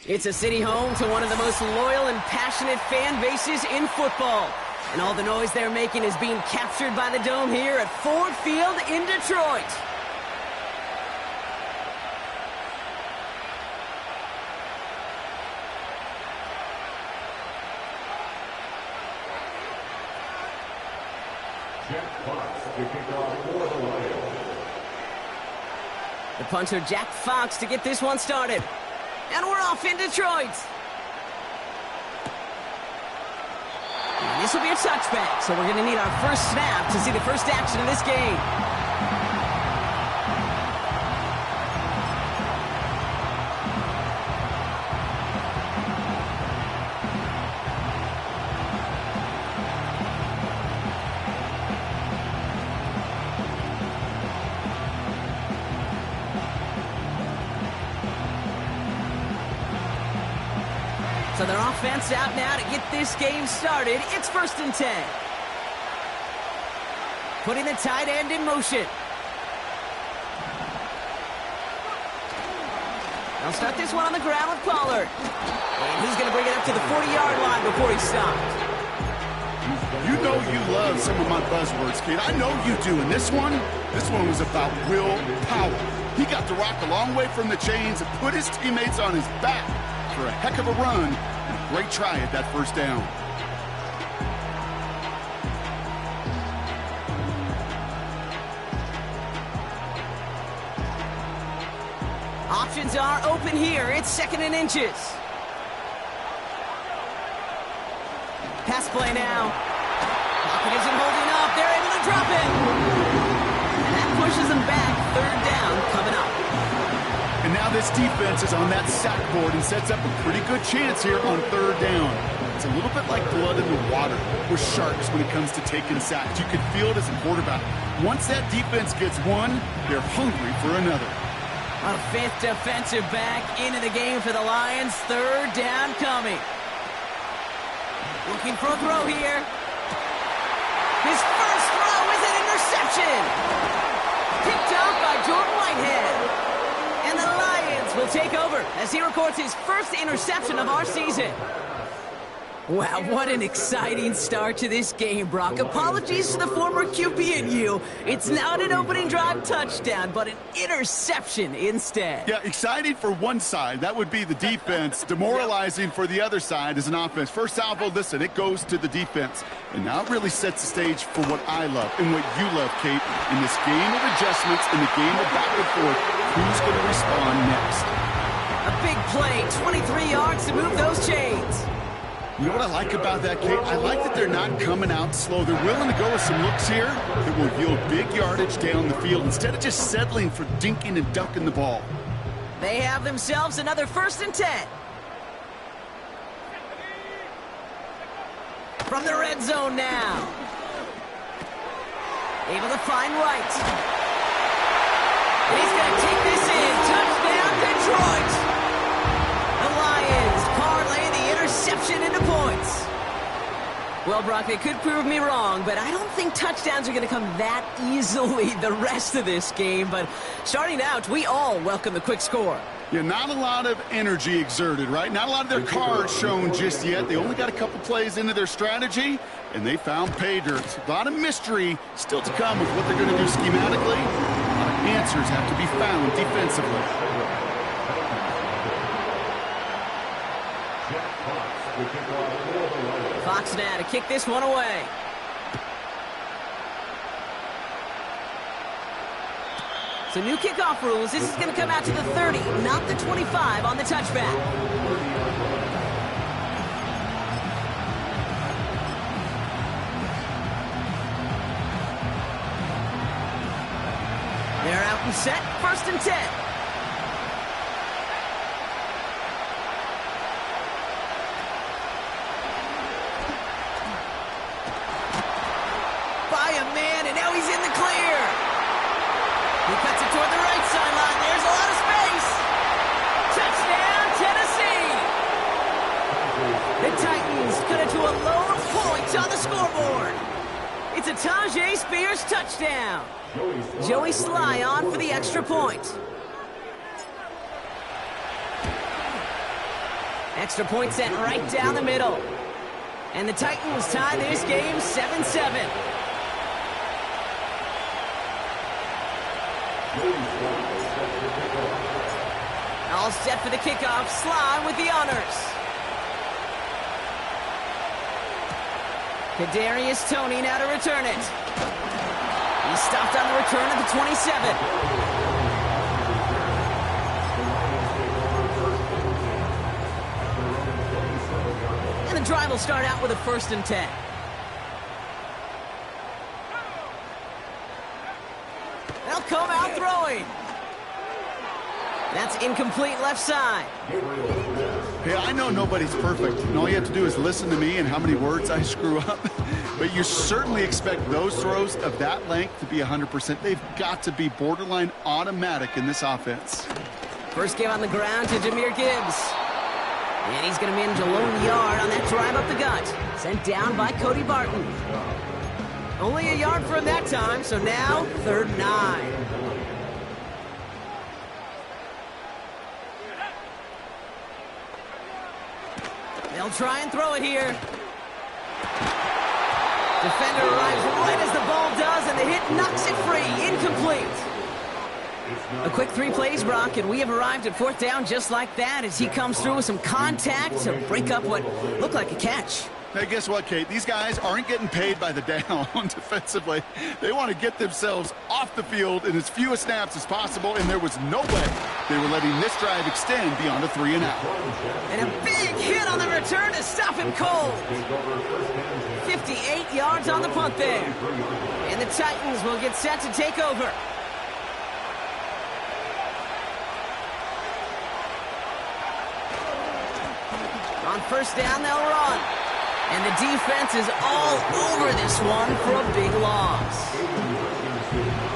It's a city home to one of the most loyal and passionate fan bases in football. And all the noise they're making is being captured by the Dome here at Ford Field in Detroit. The punter, Jack Fox, to get this one started. And we're off in Detroit. And this will be a touchback, so we're going to need our first snap to see the first action of this game. So their offense out now to get this game started. It's 1st and 10. Putting the tight end in motion. They'll start this one on the ground with Pollard. And he's going to bring it up to the 40-yard line before he stops. You know you love some of my buzzwords, kid. I know you do. And this one was about will power. He got the rock a long way from the chains and put his teammates on his back for a heck of a run and a great try at that first down. Options are open here. It's 2nd and inches. Pass play now. Pocket isn't holding up. They're able to drop it. And that pushes them back. 3rd down coming up. And now this defense is on that sack board and sets up a pretty good chance here on 3rd down. It's a little bit like blood in the water with sharks when it comes to taking sacks. You can feel it as a quarterback. Once that defense gets one, they're hungry for another. A 5th defensive back into the game for the Lions. 3rd down coming. Looking for a throw here. His first throw is an interception. Picked off by Jordan Whitehead. And the Lions will take over as he records his first interception of our season. Wow, what an exciting start to this game, Brock. Apologies to the former QB and you. It's not an opening drive touchdown, but an interception instead. Yeah, exciting for one side. That would be the defense. Demoralizing for the other side as an offense. First salvo, listen, it goes to the defense. And now it really sets the stage for what I love and what you love, Kate. In this game of adjustments, in the game of back and forth, who's going to respond next? A big play, 23 yards to move those chains. You know what I like about that, Kate? I like that they're not coming out slow. They're willing to go with some looks here that will yield big yardage down the field instead of just settling for dinking and ducking the ball. They have themselves another 1st and 10. From the red zone now. Able to find Wright. And he's going to take this in. Touchdown, Detroit. The Lions parlay the interception into points. Well, Brock, they could prove me wrong, but I don't think touchdowns are going to come that easily the rest of this game. But starting out, we all welcome the quick score. Yeah, not a lot of energy exerted, right? Not a lot of their cards shown just yet. They only got a couple plays into their strategy, and they found pay dirt. A lot of mystery still to come with what they're going to do schematically. A lot of answers have to be found defensively. Fox now to kick this one away. So new kickoff rules. This is going to come out to the 30, not the 25 on the touchback. They're out and set. 1st and 10. By a man, and now he's in the clear. He cuts it toward the right sideline. There's a lot of space. Touchdown, Tennessee. The Titans cut it to a lower point on the scoreboard. It's a Tajay Spears touchdown. Joey Sly on for the extra point. Extra point sent right down the middle. And the Titans tie this game 7-7. All set for the kickoff. Sly with the honors. Kadarius Toney now to return it. He stopped on the return at the 27. And the drive will start out with a 1st and 10. They'll come out throwing. That's incomplete left side. Hey, I know nobody's perfect, and all you have to do is listen to me and how many words I screw up. But you certainly expect those throws of that length to be 100%. They've got to be borderline automatic in this offense. First give on the ground to Jahmyr Gibbs. And he's going to manage a lone yard on that drive up the gut. Sent down by Cody Barton. Only a yard for him that time, so now 3rd and 9. They'll try and throw it here. Defender arrives right as the ball does, and the hit knocks it free. Incomplete. A quick 3 plays, Brock, and we have arrived at 4th down just like that as he comes through with some contact to break up what looked like a catch. Hey, guess what, Kate? These guys aren't getting paid by the down defensively. They want to get themselves off the field in as few snaps as possible, and there was no way they were letting this drive extend beyond a 3 and out. And a big hit on the return to stop him cold. 58 yards on the punt there. And the Titans will get set to take over. On 1st down, they'll run. And the defense is all over this one for a big loss.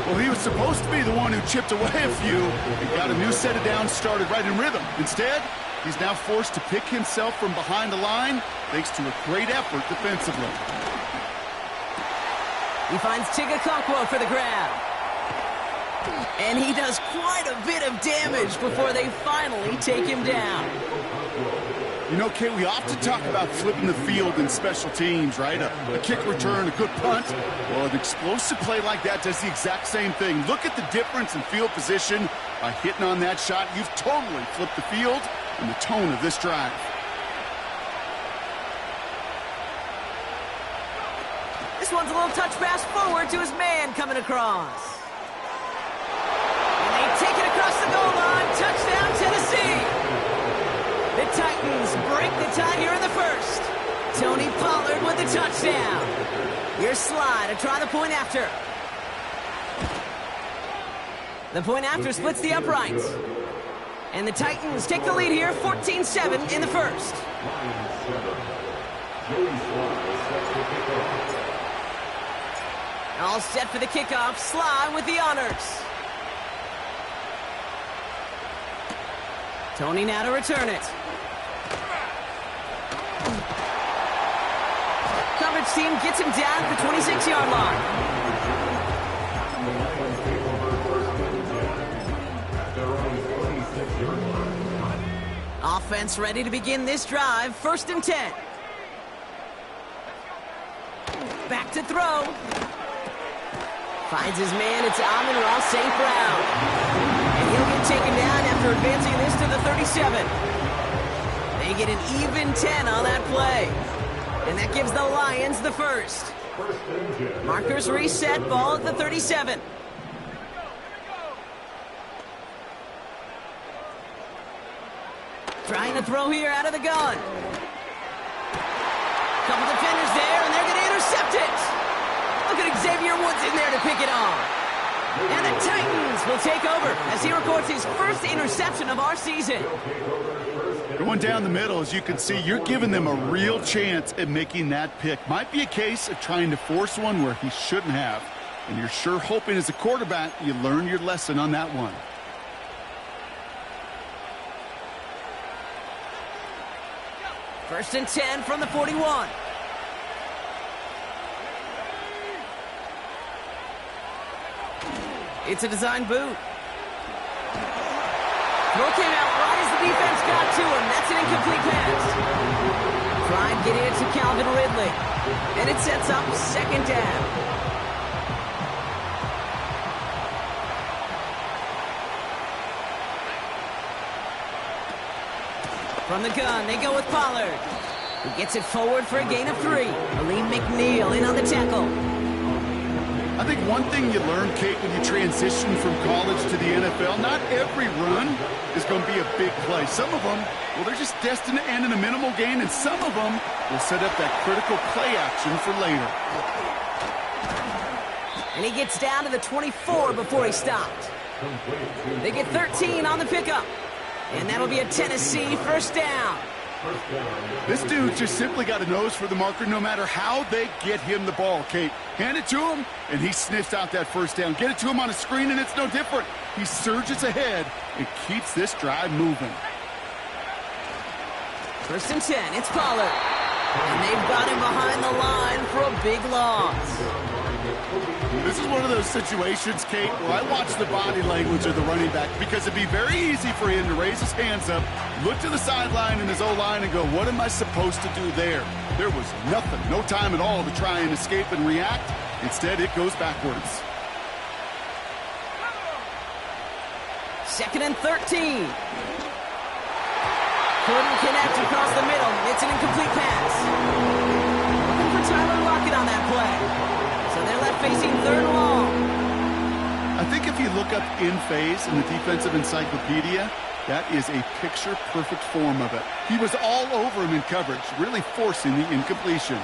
Well, he was supposed to be the one who chipped away a few and got a new set of downs started right in rhythm. Instead, he's now forced to pick himself from behind the line thanks to a great effort defensively. He finds Tigakonkwo for the grab. And he does quite a bit of damage before they finally take him down. You know, Kate, we often talk about flipping the field in special teams, right? A kick return, a good punt. Well, an explosive play like that does the exact same thing. Look at the difference in field position. By hitting on that shot, you've totally flipped the field and the tone of this drive. This one's a little touch pass forward to his man coming across. And they take it across the goal line. Touchdown, Tennessee. The Titans break the tie here in the 1st. Tony Pollard with the touchdown. Here's Sly to try the point after. The point after splits the uprights. And the Titans take the lead here, 14-7 in the 1st. All set for the kickoff. Sly with the honors. Tony now to return it. Coverage team gets him down at the 26-yard line. Offense ready to begin this drive. 1st and 10. Back to throw. Finds his man. It's Amon-Ra St. Brown. And he'll get taken down after advancing this to the 37. They get an even 10 on that play. And that gives the Lions the first. Markers reset, ball at the 37. Trying to throw here out of the gun. Couple defenders there, and they're going to intercept it. Look at Xavier Woods in there to pick it off. And the Titans will take over as he records his first interception of our season. Going down the middle, as you can see, you're giving them a real chance at making that pick. Might be a case of trying to force one where he shouldn't have. And you're sure hoping as a quarterback you learn your lesson on that one. First and 10 from the 41. It's a design boot. Throw came out right as the defense got to him. That's an incomplete pass. Pride getting it to Calvin Ridley. And it sets up second down. From the gun, they go with Pollard. He gets it forward for a gain of 3. Aleem McNeil in on the tackle. I think one thing you learn, Kate, when you transition from college to the NFL, not every run is going to be a big play. Some of them, well, they're just destined to end in a minimal gain, and some of them will set up that critical play action for later. And he gets down to the 24 before he stopped. They get 13 on the pickup. And that'll be a Tennessee first down. This dude just simply got a nose for the marker no matter how they get him the ball, Kate. Hand it to him, and he sniffs out that first down. Get it to him on a screen, and it's no different. He surges ahead and keeps this drive moving. First and 10, it's Pollard. And they've got him behind the line for a big loss. This is one of those situations, Kate, where I watch the body language of the running back because it'd be very easy for him to raise his hands up, look to the sideline in his O-line and go, what am I supposed to do there? There was nothing, no time at all to try and escape and react. Instead, it goes backwards. Second and 13. Couldn't connect across the middle. It's an incomplete pass. Looking for Tyler Lockett on that play. So they're left facing third and long. I think if you look up in phase in the defensive encyclopedia, that is a picture-perfect form of it. He was all over him in coverage, really forcing the incompletion.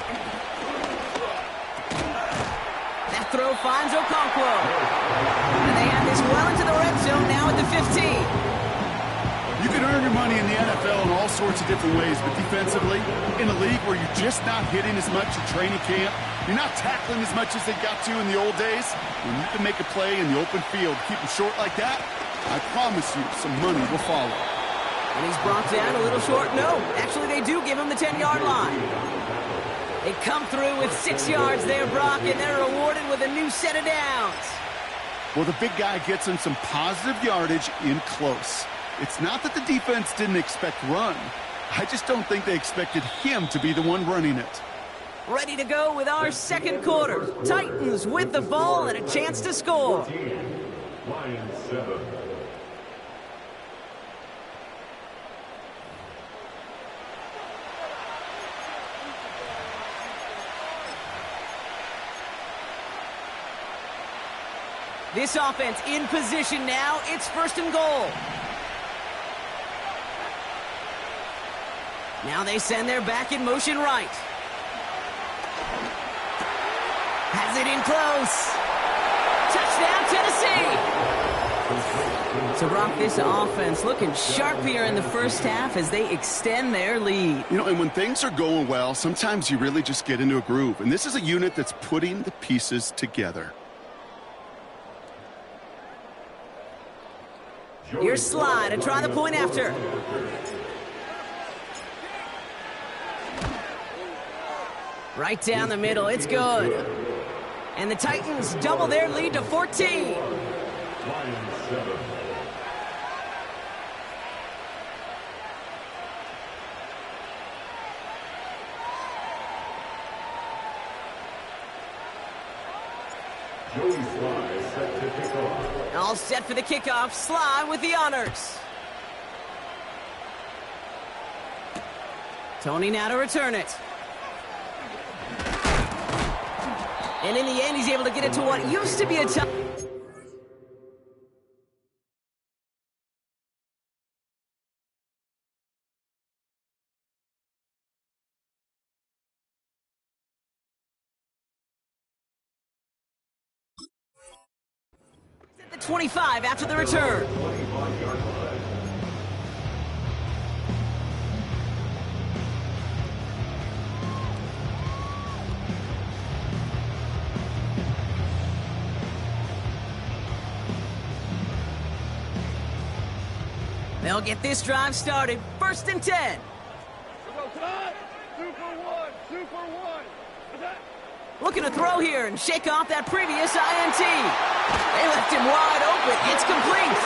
That throw finds Okonkwo. And they have this well into the red zone now at the 15. You can earn your money in the NFL in all sorts of different ways, but defensively, in a league where you're just not hitting as much at training camp, you're not tackling as much as they got to in the old days, when you can make a play in the open field, keep them short like that, I promise you some money will follow. And he's brought down a little short. No, actually they do give him the 10-yard line. They come through with 6 yards there, Brock, and they're rewarded with a new set of downs. Well, the big guy gets him some positive yardage in close. It's not that the defense didn't expect run. I just don't think they expected him to be the one running it. Ready to go with our second quarter. Titans with the ball and a chance to score. Lions 7. This offense in position now. It's first and goal. Now they send their back in motion right. Has it in close. Touchdown, Tennessee. So, Brock, this offense looking sharp here in the first half as they extend their lead. You know, and when things are going well, sometimes you really just get into a groove. And this is a unit that's putting the pieces together. Here's Sly to try the point after. Right down the middle, it's good. And the Titans double their lead to 14. Lions 7. Joey Sly set to kick off. All set for the kickoff. Sly with the honors. Tony now to return it. And in the end, he's able to get it to what used to be a tough... At the 25 after the return. They'll get this drive started. 1st and 10. Looking to throw here and shake off that previous INT. They left him wide open. It's complete.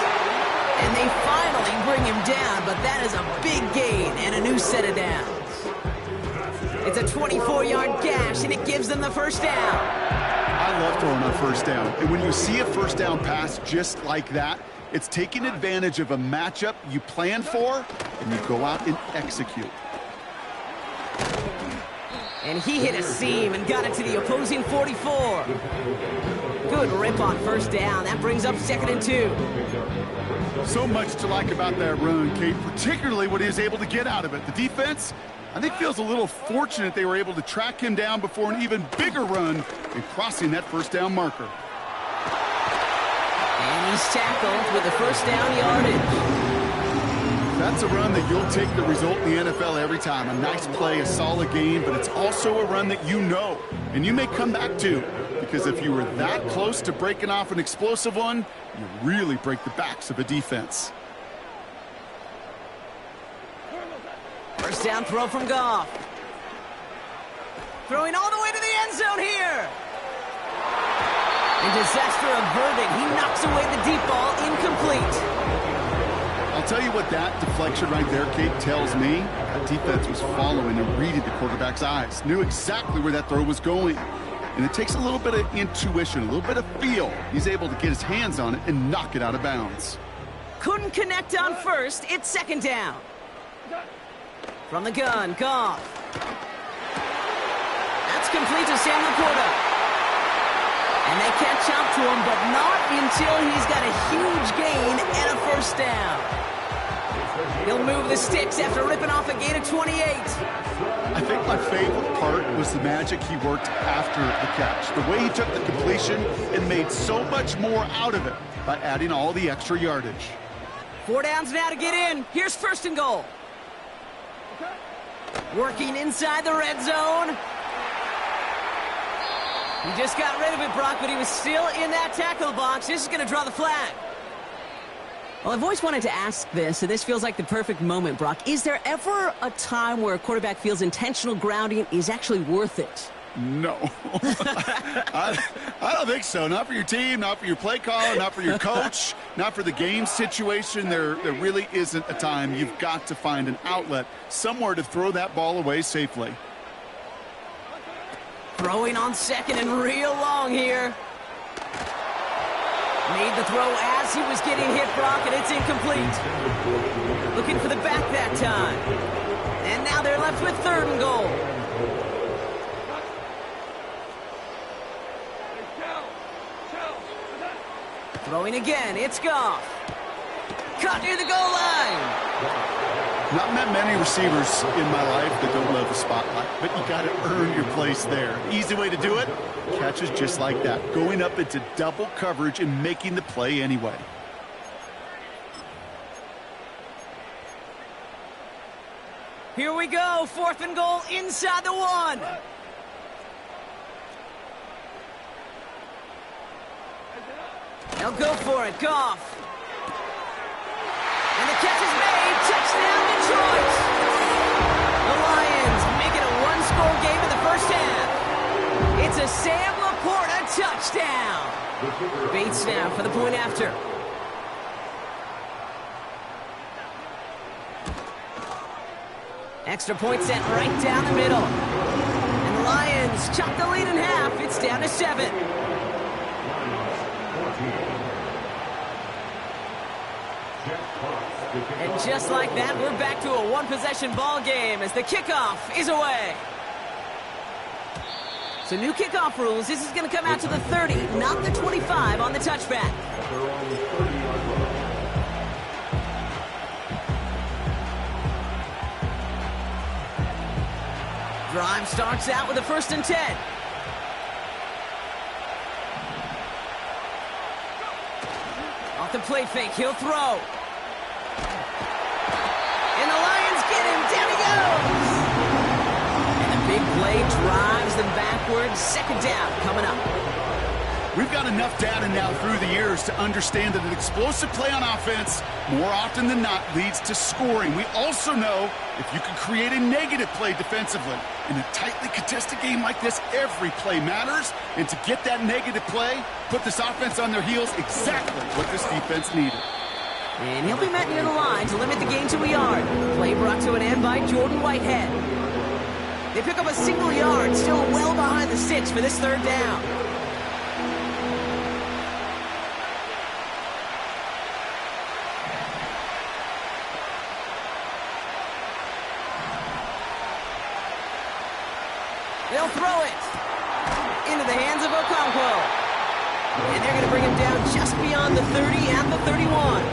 And they finally bring him down, but that is a big gain and a new set of downs. It's a 24-yard gash, and it gives them the first down. I love throwing on first down. And when you see a first down pass just like that, it's taking advantage of a matchup you plan for, and you go out and execute. And he hit a seam and got it to the opposing 44. Good rip on first down. That brings up 2nd and 2. So much to like about that run, Kate, particularly what he was able to get out of it. The defense, I think, feels a little fortunate they were able to track him down before an even bigger run and crossing that first down marker. And he's tackled with the first down yardage. That's a run that you'll take the result in the NFL every time. A nice play, a solid game, but it's also a run that you know, and you may come back to, because if you were that close to breaking off an explosive one, you really break the backs of a defense. First down throw from Goff. Throwing all the way to the end zone here. And disaster averted. He knocks away the deep ball, incomplete. I'll tell you what that deflection right there, Kate, tells me. That defense was following and reading the quarterback's eyes. Knew exactly where that throw was going. And it takes a little bit of intuition, a little bit of feel. He's able to get his hands on it and knock it out of bounds. Couldn't connect on first. It's 2nd down. From the gun, Goff. That's complete to Sam Laporta. And they catch up to him, but not until he's got a huge gain and a first down. He'll move the sticks after ripping off a gain of 28. I think my favorite part was the magic he worked after the catch. The way he took the completion and made so much more out of it by adding all the extra yardage. 4 downs now to get in. Here's 1st and goal. Working inside the red zone. He just got rid of it, Brock, but he was still in that tackle box. This is going to draw the flag. Well, I've always wanted to ask this, and this feels like the perfect moment, Brock. Is there ever a time where a quarterback feels intentional grounding is actually worth it? No. I don't think so. Not for your team, not for your play caller, not for your coach, not for the game situation. There really isn't a time. You've got to find an outlet, somewhere to throw that ball away safely. Throwing on 2nd and real long here. Made the throw as he was getting hit, Brock, and it's incomplete. Looking for the back that time. And now they're left with 3rd and goal. Throwing again, it's Goff. Caught near the goal line. Not met many receivers in my life that don't love the spotlight, but you got to earn your place there. Easy way to do it, catches just like that, going up into double coverage and making the play anyway. Here we go, 4th and goal inside the 1. They'll go for it, Goff. And the catch is made. Touchdown, Detroit. The Lions make it a one-score game in the first half. It's a Sam Laporta touchdown. Bates now for the point after. Extra point set right down the middle. And the Lions chop the lead in half. It's down to 7. And just like that, we're back to a one-possession ball game as the kickoff is away. So new kickoff rules. This is going to come out to the 30, not the 25 on the touchback. They're on the 30-yard line. Drive starts out with a 1st and 10. Off the play fake, he'll throw. And the Lions get him. Down he goes. And the big play drives them backwards. 2nd down coming up. We've got enough data now through the years to understand that an explosive play on offense more often than not leads to scoring. We also know if you can create a negative play defensively. In a tightly contested game like this, every play matters. And to get that negative play, put this offense on their heels, exactly what this defense needed. And he'll be met near the line to limit the gain to a yard. Play brought to an end by Jordan Whitehead. They pick up a single yard, still well behind the sticks for this 3rd down. They'll throw it into the hands of Okonkwo. And they're going to bring him down just beyond the 30 at the 31.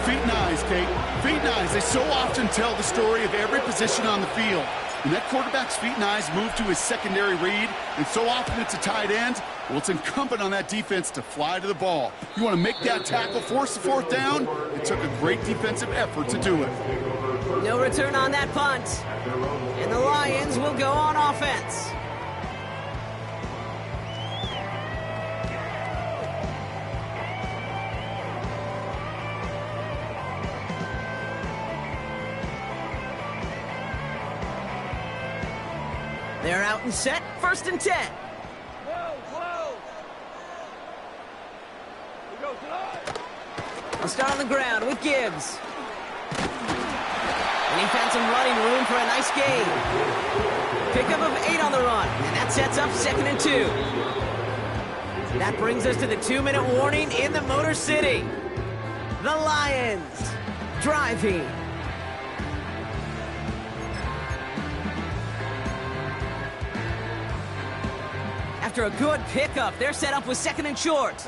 Feet and eyes, Kate. Feet and eyes. They so often tell the story of every position on the field. When that quarterback's feet and eyes move to his secondary read, and so often it's a tight end, well, it's incumbent on that defense to fly to the ball. You want to make that tackle, force the 4th down? It took a great defensive effort to do it. No return on that punt. And the Lions will go on offense. They're out and set. 1st and 10. They'll start on the ground with Gibbs. And he found some running room for a nice gain. Pickup of 8 on the run. And that sets up 2nd and 2. That brings us to the 2-minute warning in the Motor City. The Lions driving. After a good pickup, they're set up with 2nd and short.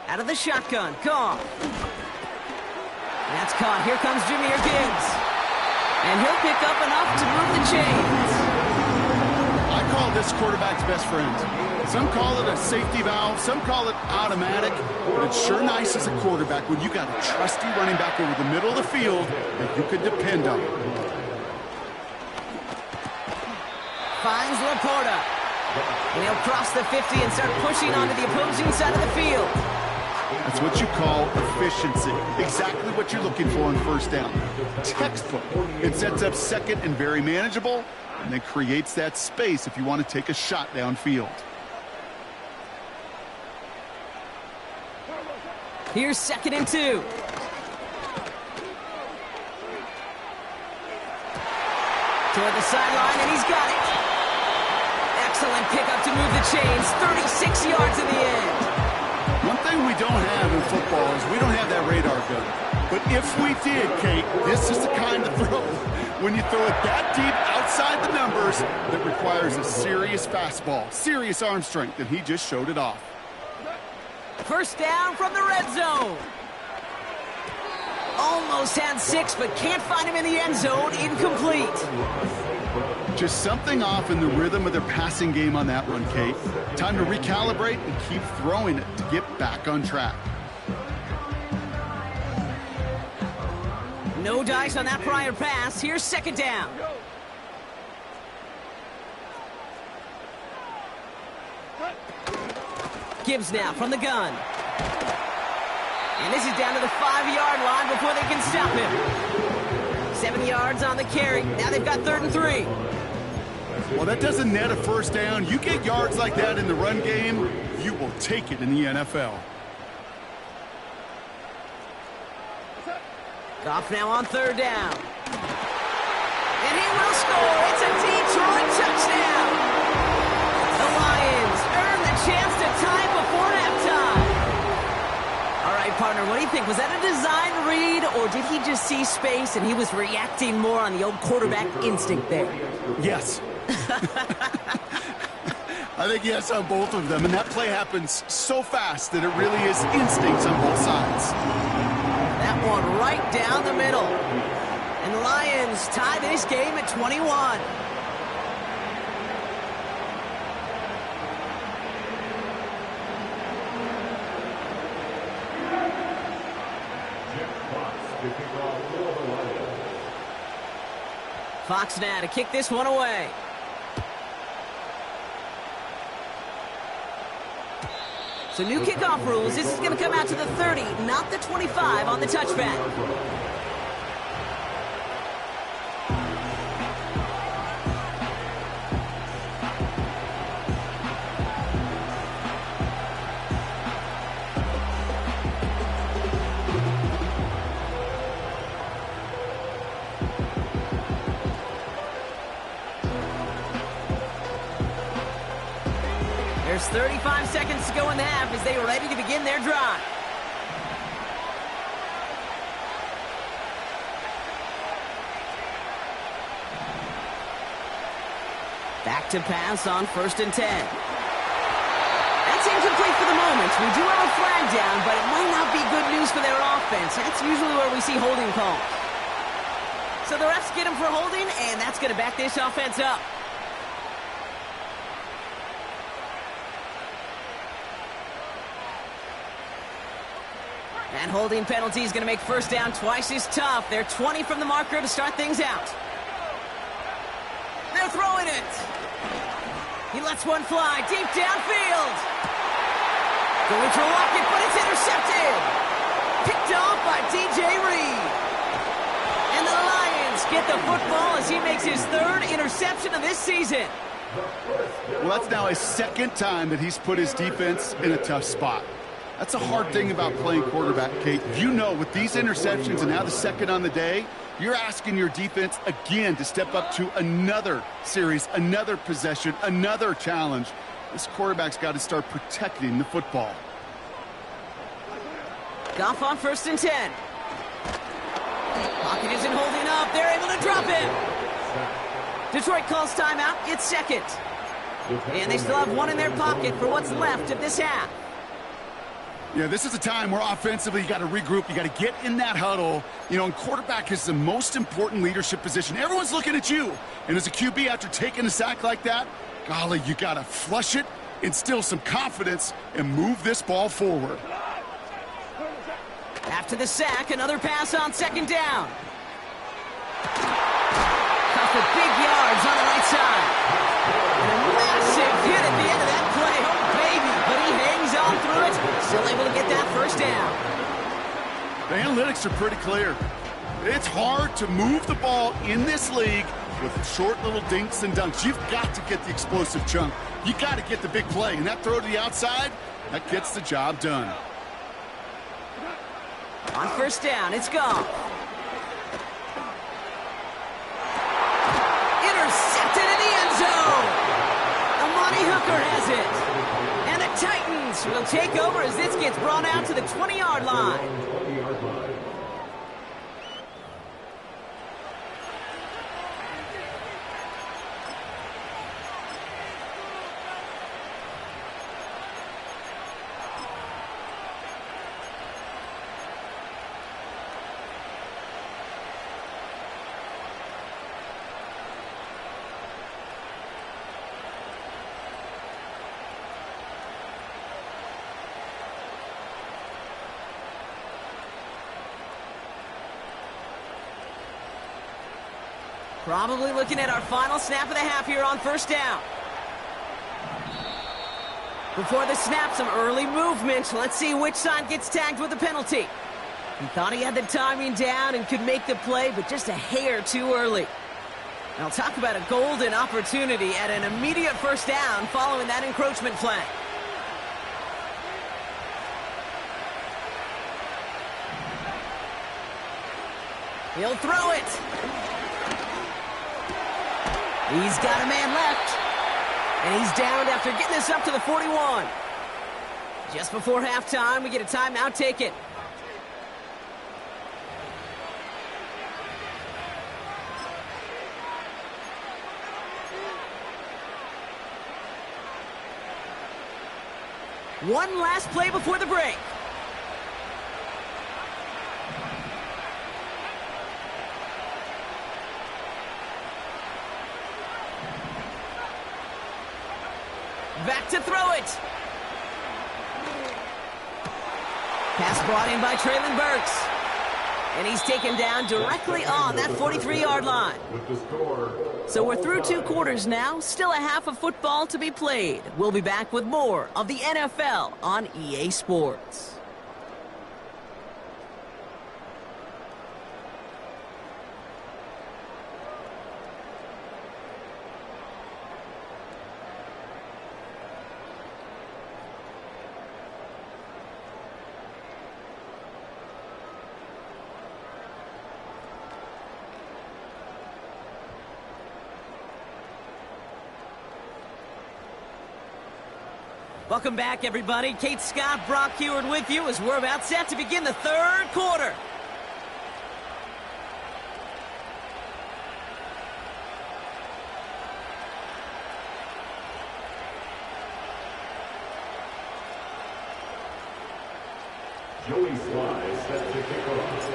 Out of the shotgun, Goff. That's caught. Here comes Jahmyr Gibbs. And he'll pick up enough to move the chains. I call this quarterback's best friend. Some call it a safety valve, some call it automatic, but it's sure nice as a quarterback when you got a trusty running back over the middle of the field that you can depend on. Finds Laporta. And he'll cross the 50 and start pushing onto the opposing side of the field. That's what you call efficiency. Exactly what you're looking for on 1st down. Textbook. It sets up 2nd and very manageable, and then creates that space if you want to take a shot downfield. Here's 2nd and 2. Toward the sideline, and he's got it. Excellent pickup to move the chains. 36 yards in the end. One thing we don't have in football is we don't have that radar gun. But if we did, Kate, this is the kind of throw, when you throw it that deep outside the numbers, that requires a serious fastball, serious arm strength, and he just showed it off. 1st down from the red zone. Almost had 6, but can't find him in the end zone. Incomplete. Just something off in the rhythm of their passing game on that one, Kate. Time to recalibrate and keep throwing it to get back on track. No dice on that prior pass. Here's 2nd down. Gibbs now from the gun. And this is down to the 5-yard line before they can stop him. 7 yards on the carry. Now they've got 3rd and 3. Well, that doesn't net a 1st down. You get yards like that in the run game, you will take it in the NFL. Goff now on 3rd down. And he will score. It's a Detroit touchdown. The Lions earn the chance to tie partner, what do you think? Was that a design read, or did he just see space and he was reacting more on the old quarterback instinct there? Yes. I think yes on both of them, and that play happens so fast that it really is instincts on both sides. That one right down the middle. And the Lions tie this game at 21. Fox now to kick this one away. So new kickoff rules. This is going to come out to the 30, not the 25 on the touchback. There's 35 seconds to go in the half as they are ready to begin their drive. Back to pass on 1st and 10. That's incomplete for the moment. We do have a flag down, but it might not be good news for their offense. That's usually where we see holding calls. So the refs get him for holding, and that's going to back this offense up. That holding penalty is going to make 1st down twice as tough. They're 20 from the marker to start things out. They're throwing it. He lets one fly deep downfield. Going for a rocket, but it's intercepted. Picked off by DJ Reed. And the Lions get the football as he makes his 3rd interception of this season. Well, that's now his 2nd time that he's put his defense in a tough spot. That's a hard thing about playing quarterback, Kate. You know, with these interceptions and now the 2nd on the day, you're asking your defense again to step up to another series, another possession, another challenge. This quarterback's got to start protecting the football. Goff on 1st and 10. Pocket isn't holding up. They're able to drop him. Detroit calls timeout. It's 2nd. And they still have one in their pocket for what's left of this half. Yeah, this is a time where offensively you got to regroup. You got to get in that huddle. You know, and quarterback is the most important leadership position. Everyone's looking at you. And as a QB, after taking a sack like that, golly, you got to flush it, instill some confidence, and move this ball forward. After the sack, another pass on 2nd down. For big yards on the right side. And a massive hit at the end of that play. Oh, baby. But he hangs on through it. Still able to get that 1st down. The analytics are pretty clear. It's hard to move the ball in this league with short little dinks and dunks. You've got to get the explosive chunk. You got to get the big play. And that throw to the outside, that gets the job done. On 1st down, it's gone. Intercepted in the end zone. Amani Hooker has it. And the Titans will take over as this gets brought out to the 20-yard line. Probably looking at our final snap of the half here on 1st down. Before the snap, some early movement. Let's see which side gets tagged with a penalty. He thought he had the timing down and could make the play, but just a hair too early. Now talk about a golden opportunity at an immediate 1st down following that encroachment flag. He'll throw it. He's got a man left. And he's down after getting this up to the 41. Just before halftime, we get a timeout taken. One last play before the break. Back to throw it. Pass brought in by Traylon Burks. And he's taken down directly on that 43-yard line. So we're through 2 quarters now. Still a half of football to be played. We'll be back with more of the NFL on EA Sports. Welcome back, everybody. Kate Scott, Brock Heward with you as we're about set to begin the 3rd quarter. Joey Sly set to kick off.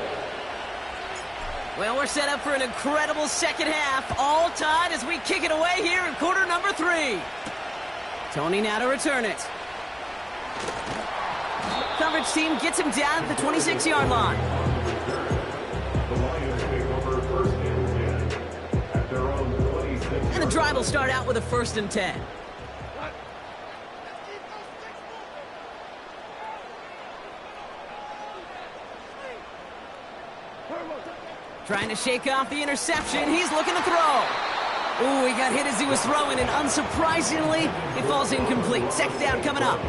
Well, we're set up for an incredible second half. All tied as we kick it away here in quarter number 3. Tony now to return it. Coverage team gets him down at the 26-yard line. The Lions take over 1st and 10 at their own 26. And the drive will start out with a 1st and 10. Trying to shake off the interception. He's looking to throw. Ooh, he got hit as he was throwing, and unsurprisingly, it falls incomplete. 2nd down coming up.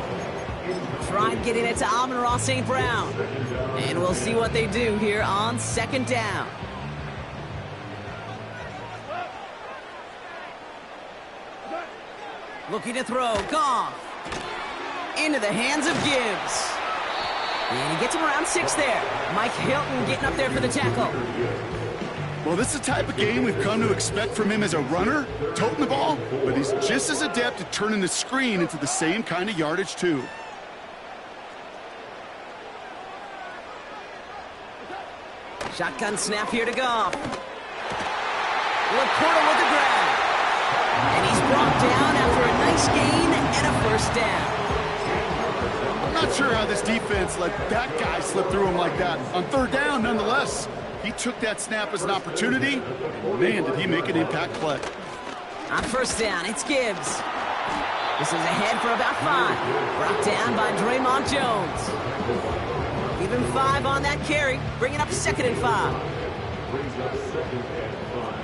Trying getting it to Amon-Ra St. Brown. And we'll see what they do here on 2nd down. Looking to throw. Goff. Into the hands of Gibbs. And he gets him around 6 there. Mike Hilton getting up there for the tackle. Well, this is the type of game we've come to expect from him as a runner, toting the ball, but he's just as adept at turning the screen into the same kind of yardage, too. Shotgun snap here to Goff. Laporta with the grab. And he's brought down after a nice gain and a 1st down. I'm not sure how this defense let that guy slip through him like that. On 3rd down, nonetheless, he took that snap as an opportunity, and man, did he make an impact play. On 1st down, it's Gibbs. This is ahead for about 5. Brought down by Draymond Jones. Give him 5 on that carry, bringing up 2nd and 5. Brings up 2nd and 5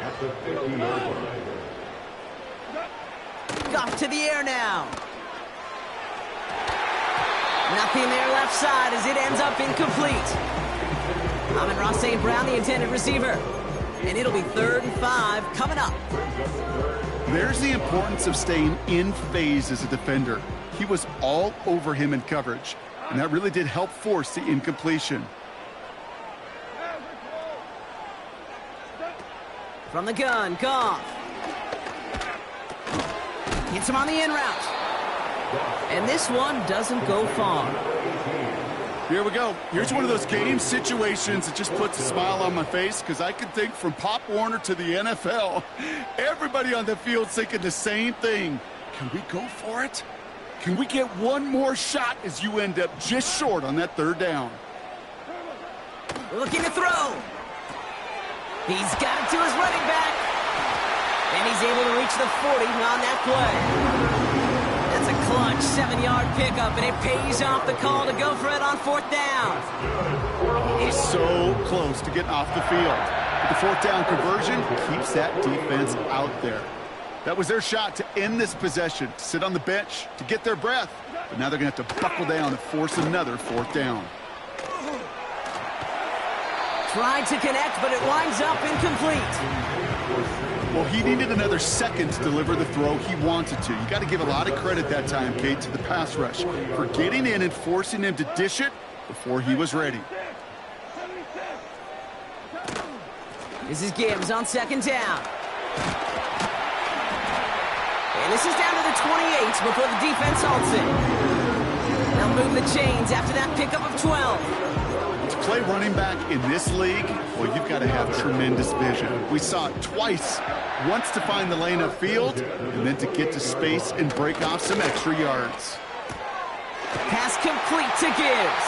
at the 50-yard line. Goff to the air now. Nothing there left side as it ends up incomplete. Amon-Ra St. Brown, the intended receiver. And it'll be 3rd and 5 coming up. There's the importance of staying in phase as a defender. He was all over him in coverage, and that really did help force the incompletion. From the gun, Goff. Hits him on the in route. And this one doesn't go far. Here we go. Here's one of those game situations that just puts a smile on my face, because I can think from Pop Warner to the NFL, everybody on the field thinking the same thing. Can we go for it? Can we get one more shot as you end up just short on that 3rd down? Looking to throw. He's got it to his running back. And he's able to reach the 40 on that play. That's a clutch 7-yard pickup, and it pays off the call to go for it on 4th down. He's so close to getting off the field. But the 4th down conversion keeps that defense out there. That was their shot to end this possession, to sit on the bench, to get their breath. But now they're going to have to buckle down and force another 4th down. Tried to connect, but it winds up incomplete. Well, he needed another second to deliver the throw he wanted to. You got to give a lot of credit that time, Kate, to the pass rush for getting in and forcing him to dish it before he was ready. This is Gibbs on 2nd down. And this is down to the 28 before the defense halts it. move the chains after that pickup of 12. To play running back in this league, well, you've got to have tremendous vision. We saw it twice. Once to find the lane upfield, and then to get to space and break off some extra yards. Pass complete to Gibbs.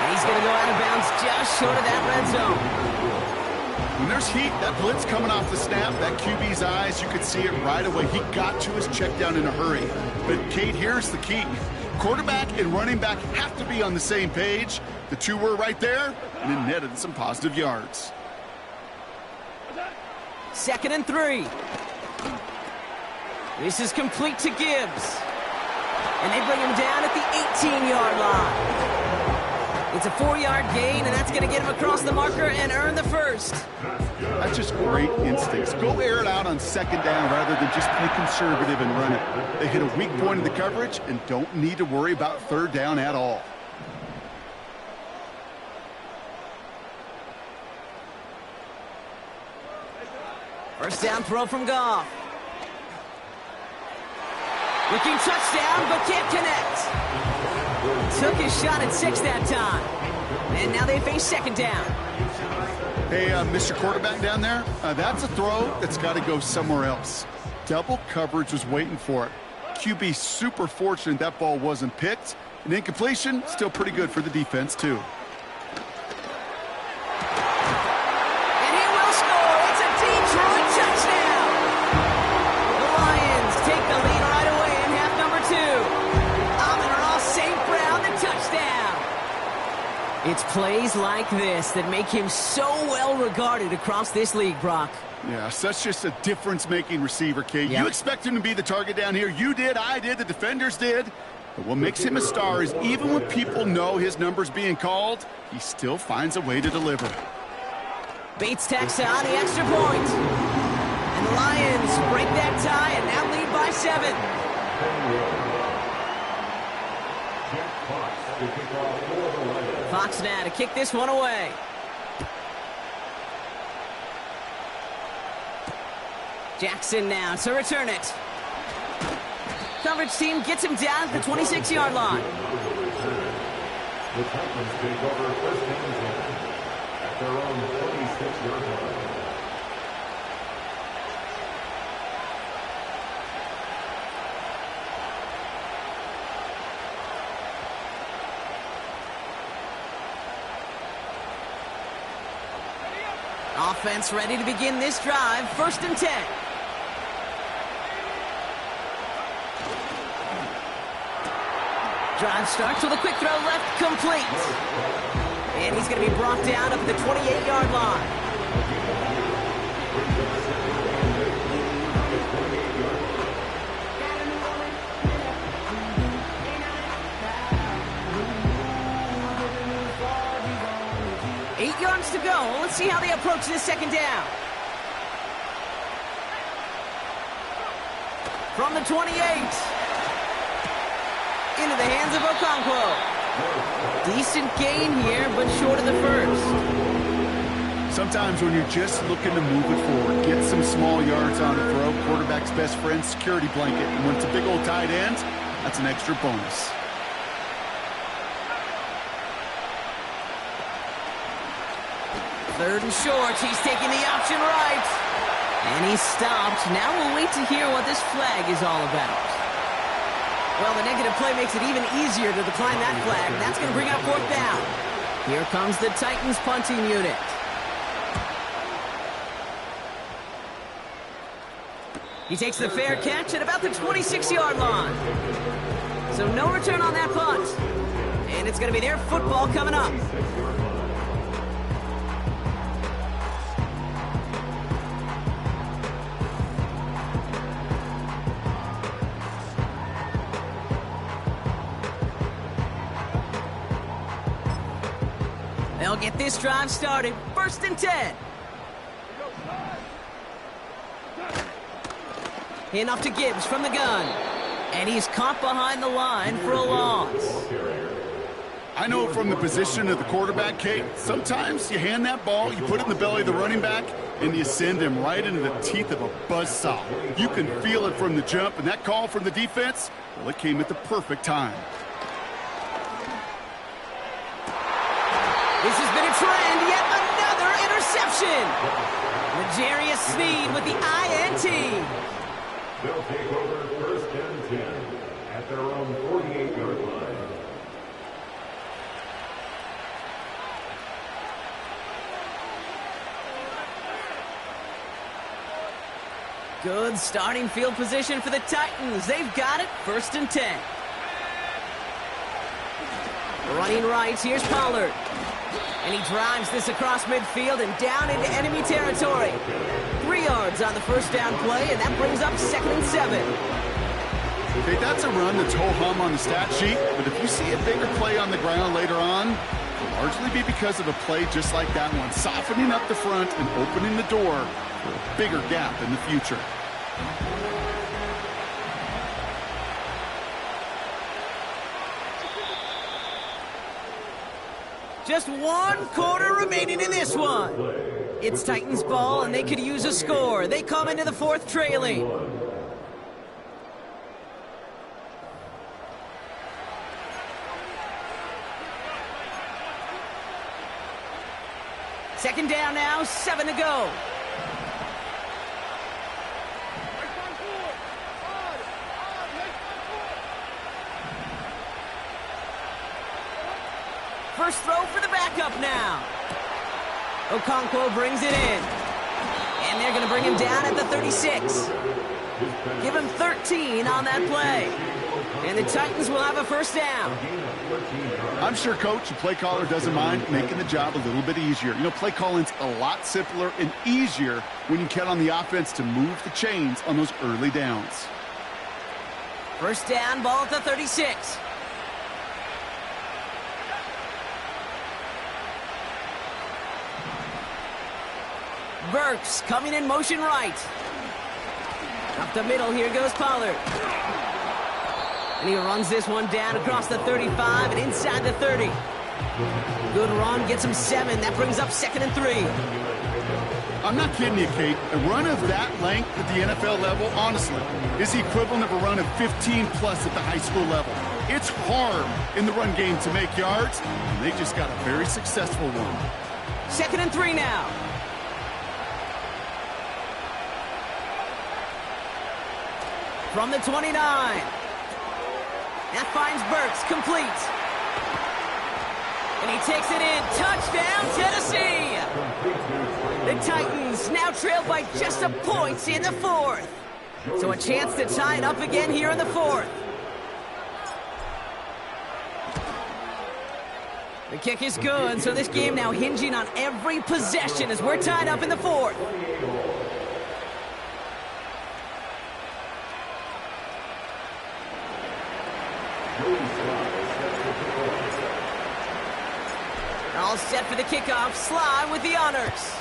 And he's going to go out of bounds just short of that red zone. When there's heat, that blitz coming off the snap, that QB's eyes, you could see it right away. He got to his check down in a hurry. But, Kate, here's the key. Quarterback and running back have to be on the same page. The two were right there, and it netted some positive yards. 2nd and 3. This is complete to Gibbs. And they bring him down at the 18-yard line. It's a 4-yard gain, and that's going to get him across the marker and earn the first. That's just great instincts. Go air it out on 2nd down rather than just play conservative and run it. They hit a weak point in the coverage and don't need to worry about 3rd down at all. First down throw from Goff. Looking touchdown, but can't connect. Took his shot at 6 that time. And now they face 2nd down. Hey, Mr. Quarterback down there, that's a throw that's got to go somewhere else. Double coverage was waiting for it. QB super fortunate that ball wasn't picked. And incompletion, still pretty good for the defense, too. And he will score. It's a Detroit touchdown. The Lions take the lead right away in half number 2. Amon-Ra St. Brown, the touchdown. It's plays like this that make him so well regarded across this league, Brock. Yeah, such just a difference-making receiver, Kate. Yep. You expect him to be the target down here. You did, I did, the defenders did. But what makes him a star is even when people know his number's being called, he still finds a way to deliver. Bates tacks on the extra point. And the Lions break that tie and now lead by 7. Fox now to kick this one away. Jackson now to return it. Coverage team gets him down at the 26-yard line. The Titans take over 1st and 10 at their own 26-yard line. Offense ready to begin this drive. 1st and 10. Drive starts with a quick throw left, complete. And he's going to be brought down up at the 28-yard line. Eight yards to go. Let's see how they approach this 2nd down. From the 28. Into the hands of Okonkwo. Decent gain here, but short of the first. Sometimes when you're just looking to move it forward, get some small yards on the throw, quarterback's best friend, security blanket. And when it's a big old tight end, that's an extra bonus. Third and short. He's taking the option right. And he's stopped. Now we'll wait to hear what this flag is all about. Well, the negative play makes it even easier to decline that flag. That's going to bring up 4th down. Here comes the Titans punting unit. He takes the fair catch at about the 26-yard line. So no return on that punt. And it's going to be their football coming up. They'll get this drive started. 1st and 10. Enough to Gibbs from the gun. And he's caught behind the line for a loss. I know from the position of the quarterback, Kate, sometimes you hand that ball, you put it in the belly of the running back, and you send him right into the teeth of a buzzsaw. You can feel it from the jump, and that call from the defense, well, it came at the perfect time. This has been a trend, yet another interception. L'Jarius Sneed with the INT. They'll take over first and 10 at their own 48-yard line. Good starting field position for the Titans. They've got it, first and 10. Running right, here's Pollard. And he drives this across midfield and down into enemy territory. 3 yards on the first down play, and that brings up second and 7. Okay, that's a run that's ho-hum on the stat sheet, but if you see a bigger play on the ground later on, it'll largely be because of a play just like that one, softening up the front and opening the door for a bigger gap in the future. Just 1 quarter remaining in this one. It's Titans ball, and they could use a score. They come into the fourth trailing. Second down now, 7 to go. First throw for the backup now. Okonkwo brings it in. And they're going to bring him down at the 36. Give him 13 on that play. And the Titans will have a first down. I'm sure Coach, the play caller, doesn't mind making the job a little bit easier. You know, play calling's a lot simpler and easier when you count on the offense to move the chains on those early downs. First down, ball at the 36. Burks coming in motion right. Up the middle, here goes Pollard. And he runs this one down across the 35 and inside the 30. Good run, gets him 7. That brings up second and 3. I'm not kidding you, Kate. A run of that length at the NFL level, honestly, is the equivalent of a run of 15-plus at the high school level. It's hard in the run game to make yards, and they just got a very successful one. Second and 3 now. From the 29. That finds Burks, complete. And he takes it in. Touchdown, Tennessee! The Titans now trail by just a point in the fourth. So a chance to tie it up again here in the fourth. The kick is good, so this game now hinging on every possession as we're tied up in the fourth. All set for the kickoff. Sly with the honors.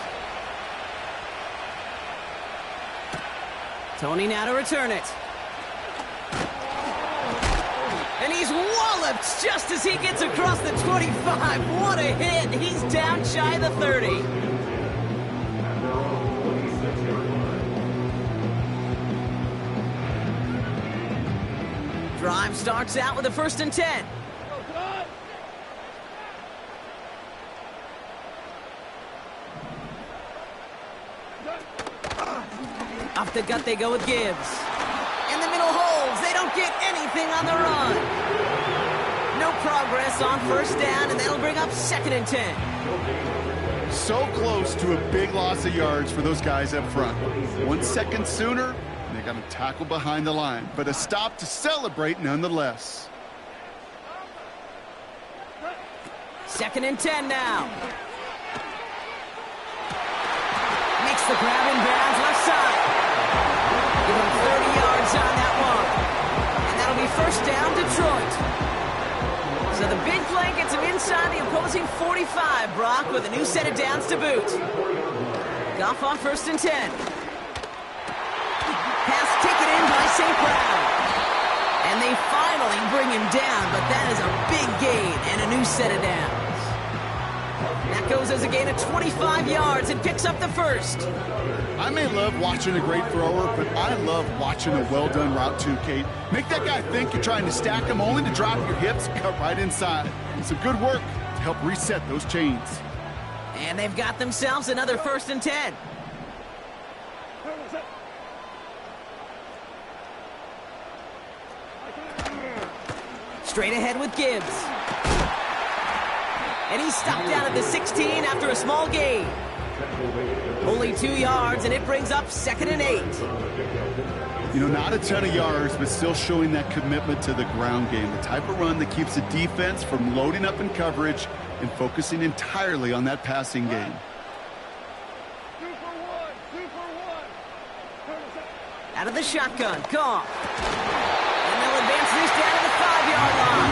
Tony now to return it. And he's walloped just as he gets across the 25. What a hit. He's down shy of the 30. Drive starts out with a first and 10. Off the gut they go with Gibbs. In the middle holds. They don't get anything on the run. No progress on first down, and that'll bring up second and 10. So close to a big loss of yards for those guys up front. 1 second sooner, and they got a tackle behind the line. But a stop to celebrate nonetheless. Second and 10 now. Makes the grab in bounds left side. Give him 30 yards on that one. And that'll be first down, Detroit. So the big play gets him inside the opposing 45, Brock, with a new set of downs to boot. Goff on first and 10. Pass taken in by St. Brown. And they finally bring him down, but that is a big gain and a new set of downs. That goes as a gain of 25 yards and picks up the first. I may love watching a great thrower, but I love watching a well-done route too, Kate. Make that guy think you're trying to stack him only to drop your hips and cut right inside. It's a good work. help reset those chains. And they've got themselves another 1st and 10. Straight ahead with Gibbs. And he's stopped down at the 16 after a small gain. Only 2 yards, and it brings up 2nd and 8. You know, not a ton of yards, but still showing that commitment to the ground game. The type of run that keeps the defense from loading up in coverage and focusing entirely on that passing game. Out of the shotgun, Goff. And they'll advance this down to the 5-yard line.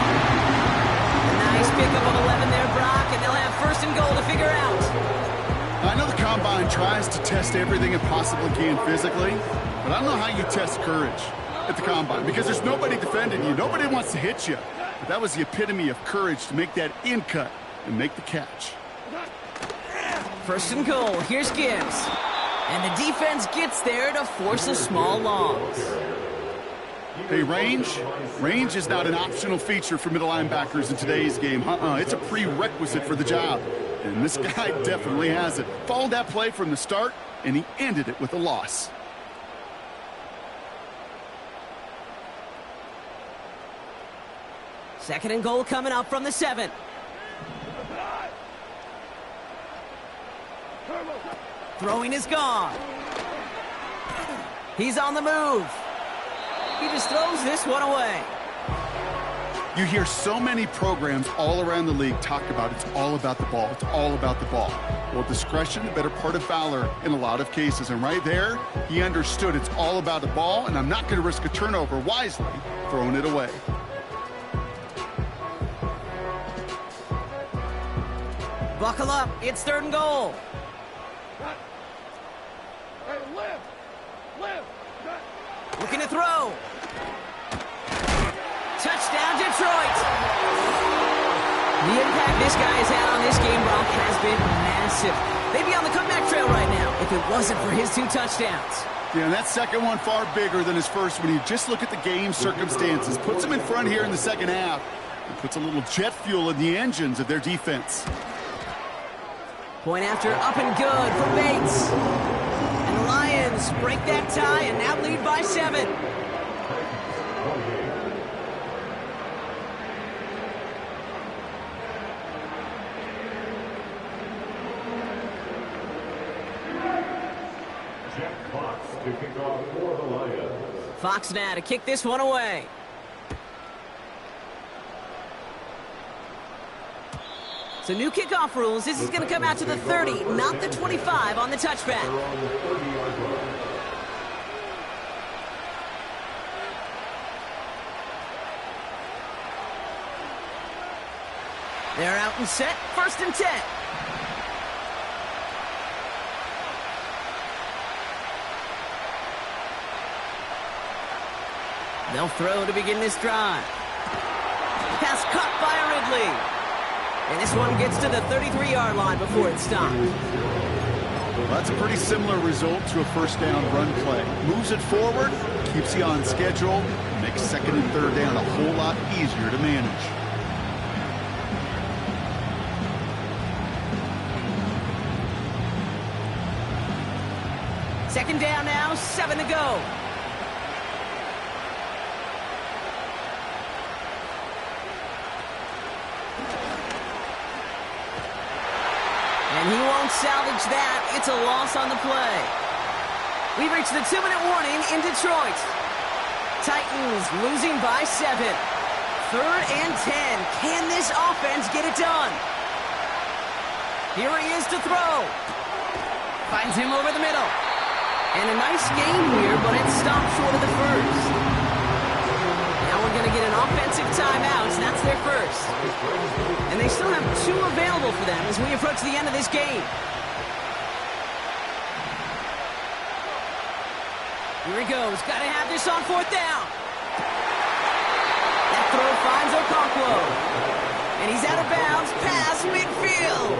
A nice pickup of 11 there, Brock, and they'll have 1st and goal to figure out. I know the Combine tries to test everything it possibly can physically, but I don't know how you test courage at the Combine because there's nobody defending you. Nobody wants to hit you. But that was the epitome of courage to make that in cut and make the catch. 1st and goal. Here's Gibbs. And the defense gets there to force a small loss. Hey, range is not an optional feature for middle linebackers in today's game. It's a prerequisite for the job. And this guy definitely has it. Followed that play from the start, and he ended it with a loss. Second and goal coming up from the 7. Throwing is gone. He's on the move. He just throws this one away. You hear so many programs all around the league talk about it's all about the ball. It's all about the ball. Well, discretion, the better part of valor in a lot of cases. And right there, he understood it's all about the ball, and I'm not going to risk a turnover wisely, throwing it away. Buckle up. It's 3rd and goal. Looking to throw. Touchdown, Detroit. The impact this guy has had on this game, Brock, has been massive. They'd be on the comeback trail right now if it wasn't for his 2 touchdowns. Yeah, and that second one far bigger than his first when you just look at the game circumstances. Puts them in front here in the second half. And puts a little jet fuel in the engines of their defense. Point after up and good for Bates. And the Lions break that tie and now lead by 7. Fox to kick off for the Lions. Fox now to kick this one away. So new kickoff rules. This is going to come out to the 30, not the 25 on the touchback. They're on the 30-yard line. They're out and set. 1st and 10. They'll throw to begin this drive. Pass caught by Ridley. And this one gets to the 33-yard line before it's stopped. Well, that's a pretty similar result to a 1st down run play. Moves it forward, keeps you on schedule, makes 2nd and 3rd down a whole lot easier to manage. Second down now, 7 to go. And he won't salvage that. It's a loss on the play. We've reached the 2-minute warning in Detroit. Titans losing by 7. 3rd and 10. Can this offense get it done? Here he is to throw. Finds him over the middle. And a nice game here, but it stopped short of the 1st. Now we're going to get an offensive timeout, and that's their 1st. And they still have 2 available for them as we approach the end of this game. Here he goes. Got to have this on 4th down. That throw finds Okonkwo. And he's out of bounds past midfield.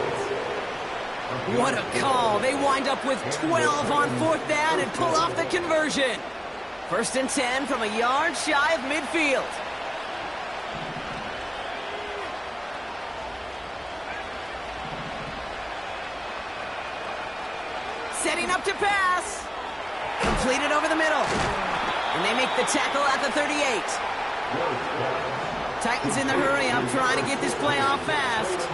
What a call. They wind up with 12 on 4th down and pull off the conversion. 1st and 10 from a yard shy of midfield. Setting up to pass. Completed over the middle. And they make the tackle at the 38. Titans in the hurry-up, trying to get this play off fast.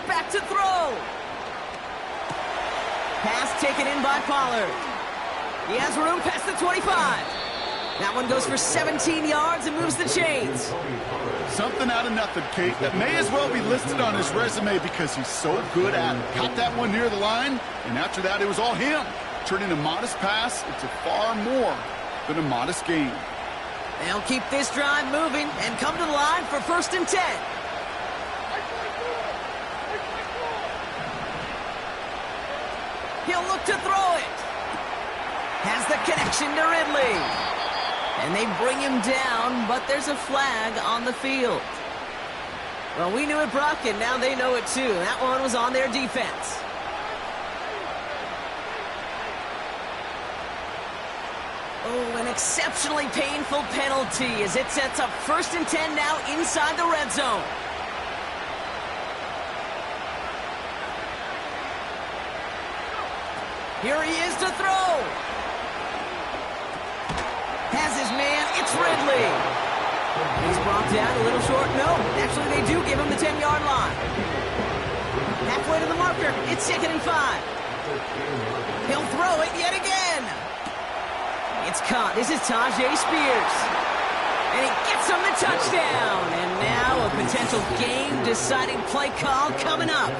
Back to throw. Pass taken in by Pollard. He has room past the 25. That one goes for 17 yards and moves the chains. Something out of nothing, Kate. That may as well be listed on his resume because he's so good at it. Caught that one near the line, and after that, it was all him. Turning a modest pass into far more than a modest gain. They'll keep this drive moving and come to the line for 1st and 10. He'll look to throw it. Has the connection to Ridley. And they bring him down, but there's a flag on the field. Well, we knew it, Brock, and now they know it too. That one was on their defense. Oh, an exceptionally painful penalty as it sets up 1st and 10 now inside the red zone. Here he is to throw. Has his man, it's Ridley. He's brought down a little short. No, actually they do give him the 10-yard line. Halfway to the marker, it's 2nd and 5. He'll throw it yet again. It's caught. This is Tajay Spears. And he gets him the touchdown. And now a potential game-deciding play call coming up.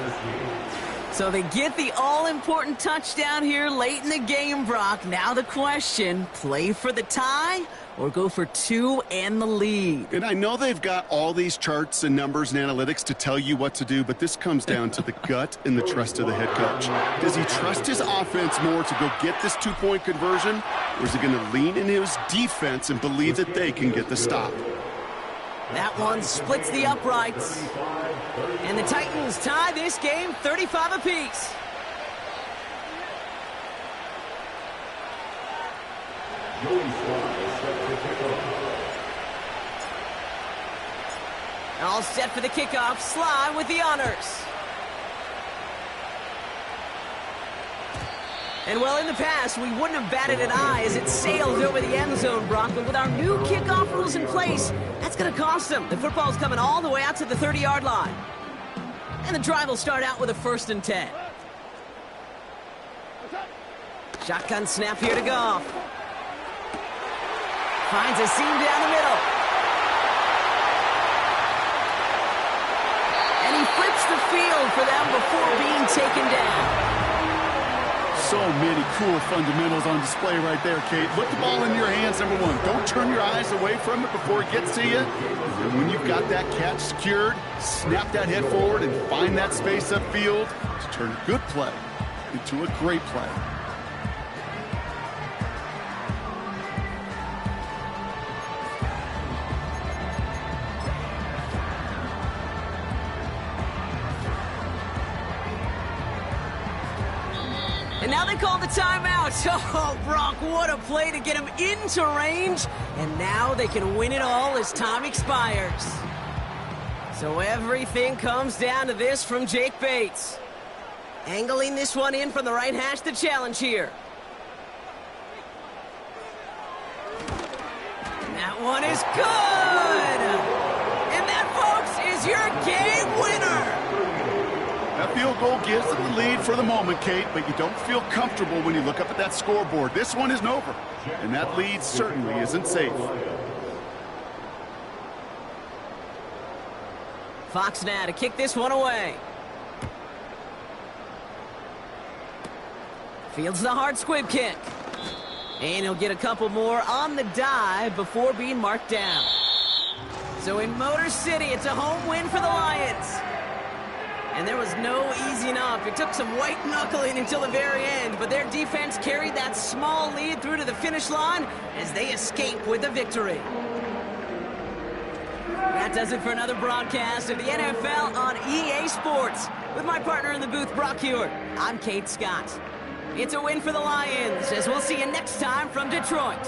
So they get the all-important touchdown here late in the game, Brock. Now the question, play for the tie or go for 2 and the lead? And I know they've got all these charts and numbers and analytics to tell you what to do, but this comes down to the gut and the trust of the head coach. Does he trust his offense more to go get this 2-point conversion, or is he going to lean in his defense and believe that they can get the stop? That one splits the uprights. And the Titans tie this game 35 apiece. All set for the kickoff. Sly with the honors. And well, in the past, we wouldn't have batted an eye as it sailed over the end zone, Brock. But with our new kickoff rules in place, that's going to cost them. The football's coming all the way out to the 30-yard line. And the drive will start out with a 1st and 10. Shotgun snap here to Goff. Finds a seam down the middle. And he flips the field for them before being taken down. So many cool fundamentals on display right there, Kate. Put the ball in your hands, number one. Don't turn your eyes away from it before it gets to you. And when you've got that catch secured, snap that head forward and find that space upfield to turn a good play into a great play. And now they call the timeout. Oh, Brock, what a play to get him into range. And now they can win it all as time expires. So everything comes down to this from Jake Bates. Angling this one in from the right hash, the challenge here. And that one is good. And that, folks, is your game winner. That field goal gives them the lead for the moment, Kate, but you don't feel comfortable when you look up at that scoreboard. This one isn't over, and that lead certainly isn't safe. Fox now to kick this one away. Fields the hard squib kick. And he'll get a couple more on the dive before being marked down. So in Motor City, it's a home win for the Lions. And there was no easing up. It took some white knuckling until the very end, but their defense carried that small lead through to the finish line as they escape with the victory. That does it for another broadcast of the NFL on EA Sports. With my partner in the booth, Brock Hewitt, I'm Kate Scott. It's a win for the Lions, as we'll see you next time from Detroit.